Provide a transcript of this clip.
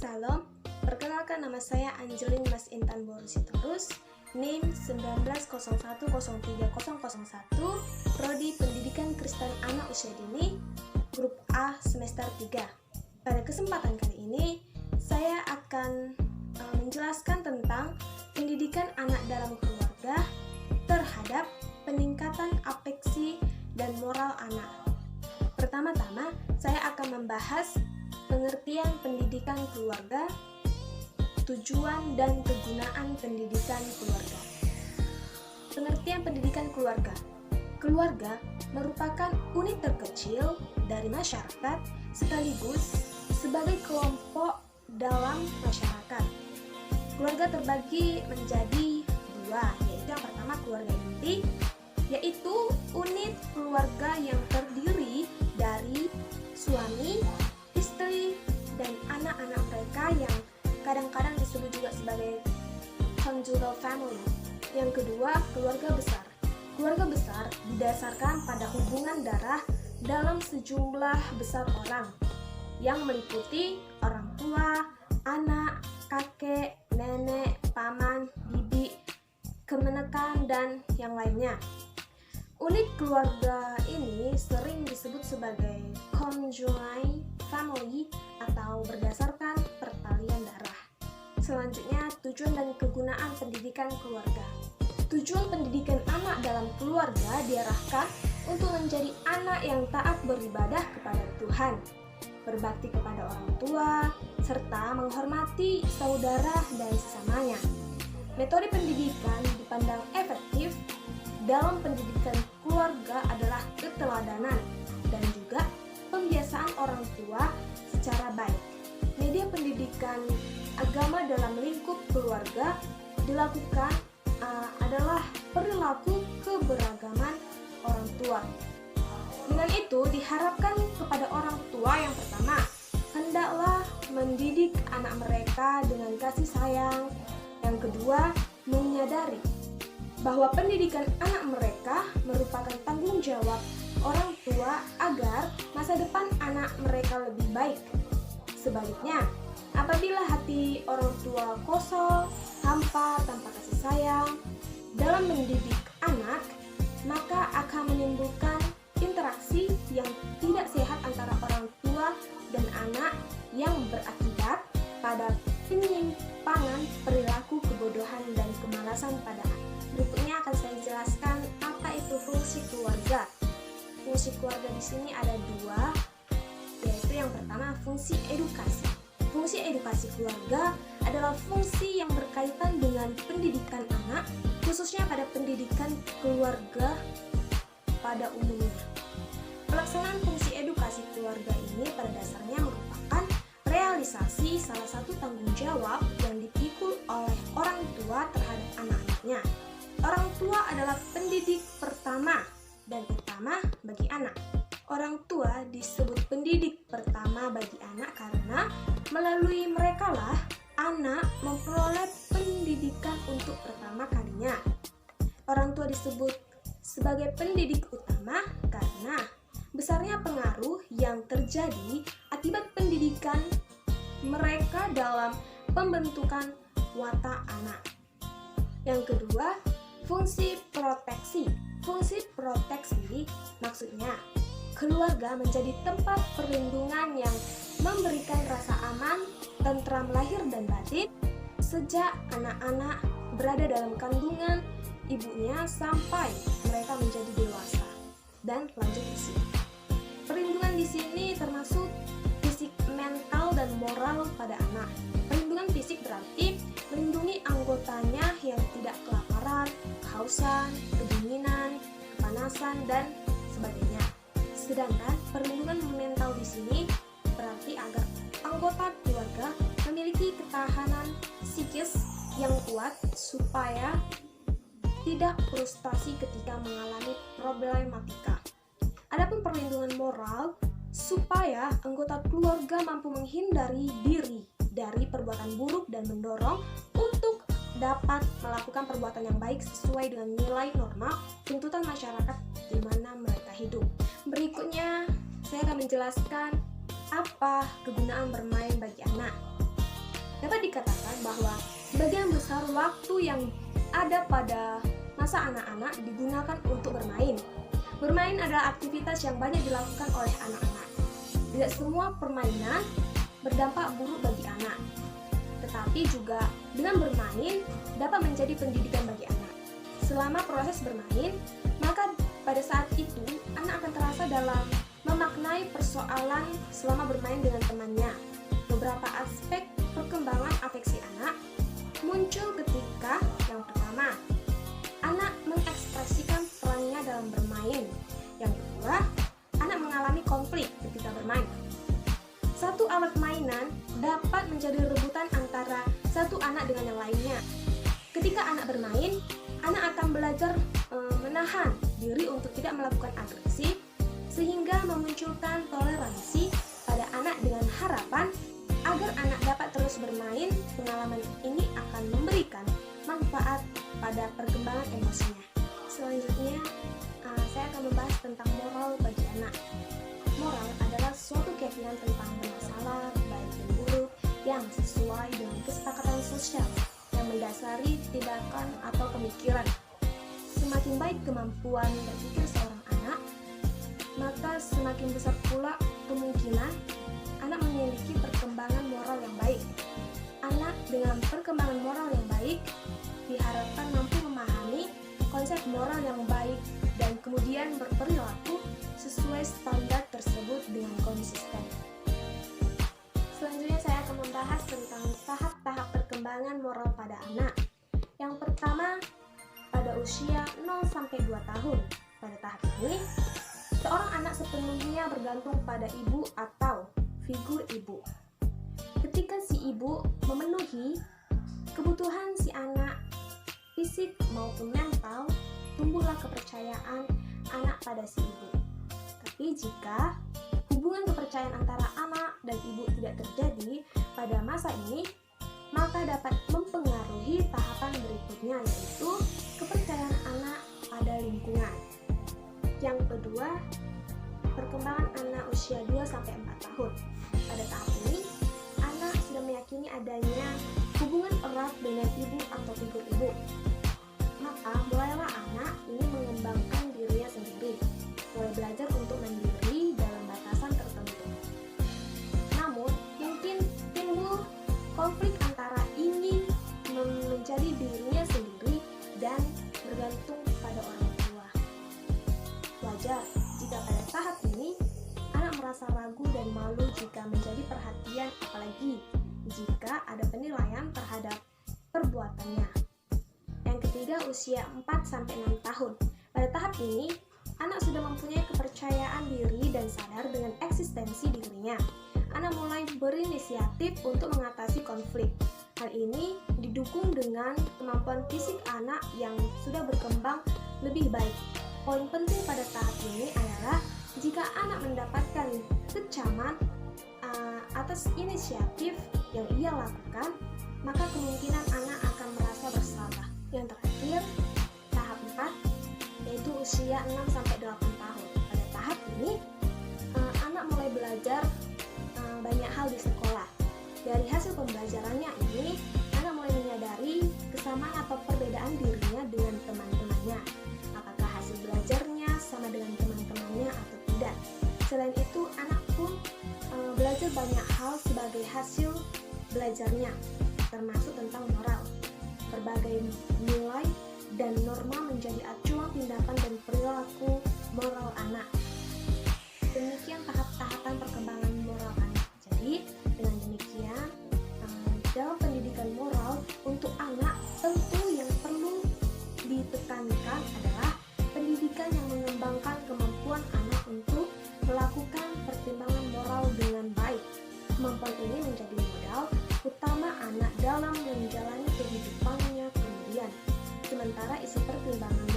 Salam, perkenalkan nama saya Angelin Mas Intan Borusitorus, NIM 1901030001, Prodi Pendidikan Kristen Anak Usia Dini, Grup A semester 3. Pada kesempatan kali ini, saya akan menjelaskan tentang pendidikan anak dalam keluarga terhadap peningkatan afeksi dan moral anak. Pertama-tama, saya akan membahas pengertian pendidikan keluarga, tujuan dan kegunaan pendidikan keluarga. Pengertian pendidikan keluarga. Keluarga merupakan unit terkecil dari masyarakat sekaligus sebagai kelompok dalam masyarakat. Keluarga terbagi menjadi dua, yaitu yang pertama keluarga inti, yaitu unit keluarga yang terdiri dari suami, istri, dan anak-anak mereka yang kadang-kadang disebut juga sebagai conjugal family. Yang kedua, keluarga besar. Keluarga besar didasarkan pada hubungan darah dalam sejumlah besar orang yang meliputi orang tua, anak, kakek, nenek, paman, bibi, kemenekan, dan yang lainnya. Unit keluarga ini sering disebut sebagai conjugal family atau berdasarkan pertalian darah. Selanjutnya, tujuan dan kegunaan pendidikan keluarga. Tujuan pendidikan anak dalam keluarga diarahkan untuk menjadi anak yang taat beribadah kepada Tuhan, berbakti kepada orang tua, serta menghormati saudara dan sesamanya. Metode pendidikan dipandang efektif dalam pendidikan keluarga adalah keteladanan dan juga pembiasaan orang tua secara baik. Media pendidikan agama dalam lingkup keluarga dilakukan adalah perilaku keberagaman orang tua. Dengan itu diharapkan kepada orang tua yang pertama, hendaklah mendidik anak mereka dengan kasih sayang. Yang kedua, menyadari bahwa pendidikan anak mereka merupakan tanggung jawab orang tua agar masa depan anak mereka lebih baik. Sebaliknya, apabila hati orang tua kosong, hampa, tanpa kasih sayang dalam mendidik anak, maka akan menimbulkan interaksi yang tidak sehat antara orang tua dan anak yang berakibat pada penyimpangan perilaku kebodohan dan kemalasan pada anak. Berikutnya akan saya jelaskan apa itu fungsi keluarga. Fungsi keluarga di sini ada dua, yaitu yang pertama fungsi edukasi. Fungsi edukasi keluarga adalah fungsi yang berkaitan dengan pendidikan anak, khususnya pada pendidikan keluarga pada umumnya. Pelaksanaan fungsi edukasi keluarga ini pada dasarnya merupakan realisasi salah satu tanggung jawab yang dipikul oleh orang tua terhadap anak-anaknya. Orang tua adalah pendidik pertama dan utama bagi anak. Orang tua disebut pendidik pertama bagi anak karena melalui merekalah anak memperoleh pendidikan untuk pertama kalinya. Orang tua disebut sebagai pendidik utama karena besarnya pengaruh yang terjadi akibat pendidikan mereka dalam pembentukan watak anak. Yang kedua, fungsi proteksi. Fungsi proteksi maksudnya keluarga menjadi tempat perlindungan yang memberikan rasa aman, tentram lahir dan batin sejak anak-anak berada dalam kandungan ibunya sampai mereka menjadi dewasa. Dan lanjut di sini. Perlindungan di sini termasuk fisik, mental, dan moral pada anak. Perlindungan fisik berarti melindungi anggotanya yang tidak kelaparan, kehausan, kedinginan, kepanasan, dan sebagainya. Sedangkan perlindungan mental di sini berarti agar anggota keluarga memiliki ketahanan psikis yang kuat supaya tidak frustasi ketika mengalami problematika. Adapun perlindungan moral supaya anggota keluarga mampu menghindari diri dari perbuatan buruk dan mendorong untuk dapat melakukan perbuatan yang baik sesuai dengan nilai norma tuntutan masyarakat di mana mereka hidup. Berikutnya, saya akan menjelaskan apa kegunaan bermain bagi anak. dapat dikatakan bahwa sebagian besar waktu yang ada pada masa anak-anak digunakan untuk bermain. Bermain adalah aktivitas yang banyak dilakukan oleh anak-anak. Tidak semua permainan berdampak buruk bagi anak, tetapi juga dengan bermain dapat menjadi pendidikan bagi anak. Selama proses bermain, maka pada saat itu anak akan terasa dalam memaknai persoalan selama bermain dengan temannya. Beberapa aspek perkembangan afeksi anak muncul ketika yang pertama, anak mengekspresikan perannya dalam bermain. Yang kedua, anak mengalami konflik ketika bermain. Satu alat mainan dapat menjadi rebutan antara satu anak dengan yang lainnya. Ketika anak bermain, anak akan belajar menahan diri untuk tidak melakukan agresi, sehingga memunculkan toleransi pada anak dengan harapan agar anak dapat terus bermain. Pengalaman ini akan memberikan manfaat pada perkembangan emosinya. Selanjutnya, saya akan membahas tentang moral bagi anak. Moral adalah suatu keyakinan tentang masalah baik dan buruk yang sesuai dengan kesepakatan sosial yang mendasari tindakan atau pemikiran. Semakin baik kemampuan berpikir seorang anak, maka semakin besar pula kemungkinan anak memiliki perkembangan moral yang baik. Anak dengan perkembangan moral yang baik diharapkan mampu memahami konsep moral yang baik dan kemudian berperilaku sesuai standar tersebut dengan konsisten. Selanjutnya saya akan membahas tentang tahap-tahap perkembangan moral pada anak. Yang pertama, pada usia 0-2 tahun. Pada tahap ini, seorang anak sepenuhnya bergantung pada ibu atau figur ibu. Ketika si ibu memenuhi kebutuhan si anak, fisik maupun mental, tumbuhlah kepercayaan anak pada si ibu. Tapi jika hubungan kepercayaan antara anak dan ibu tidak terjadi pada masa ini, maka dapat mempengaruhi tahapan berikutnya, yaitu kepercayaan anak pada lingkungan. Yang kedua, perkembangan anak usia 2-4 tahun. Pada tahap ini, anak sudah meyakini adanya hubungan erat dengan ibu atau figur ibu. Maka mulailah anak ini mengembangkan dirinya sendiri, mulai belajar untuk mandiri dalam batasan tertentu. Namun, mungkin timbul konflik antara ingin menjadi dirinya sendiri dan bergantung pada orang tua. Wajar jika pada tahap ini anak merasa ragu dan malu jika menjadi perhatian, apalagi jika ada penilaian terhadap perbuatannya. Yang ketiga, usia 4-6 tahun. Pada tahap ini, anak sudah mempunyai kepercayaan diri dan sadar dengan eksistensi dirinya. Anak mulai berinisiatif untuk mengatasi konflik. Hal ini didukung dengan kemampuan fisik anak yang sudah berkembang lebih baik. Poin penting pada tahap ini adalah jika anak mendapatkan kecaman atas inisiatif yang ia lakukan, maka kemungkinan anak akan merasa bersalah. Yang terakhir, tahap 4, yaitu usia 6-8 tahun. Pada tahap ini, anak mulai belajar banyak hal di sekolah. Dari hasil pembelajarannya ini, anak mulai menyadari kesamaan atau perbedaan dirinya dengan teman-temannya. Apakah hasil belajarnya sama dengan teman-temannya atau tidak. Selain itu, anak pun belajar banyak hal sebagai hasil belajarnya, termasuk tentang moral. Berbagai nilai dan norma menjadi acuan tindakan dan perilaku moral anak. Demikian tahap-tahapan perkembangan moral anak. Jadi, dengan demikian, dalam pendidikan moral untuk anak, tentu yang perlu ditekankan adalah pendidikan yang mengembangkan kemampuan anak untuk melakukan pertimbangan moral dengan baik. Kemampuan ini menjadi modal utama anak dalam menjalani kehidupannya kemudian. Sementara isi pertimbangan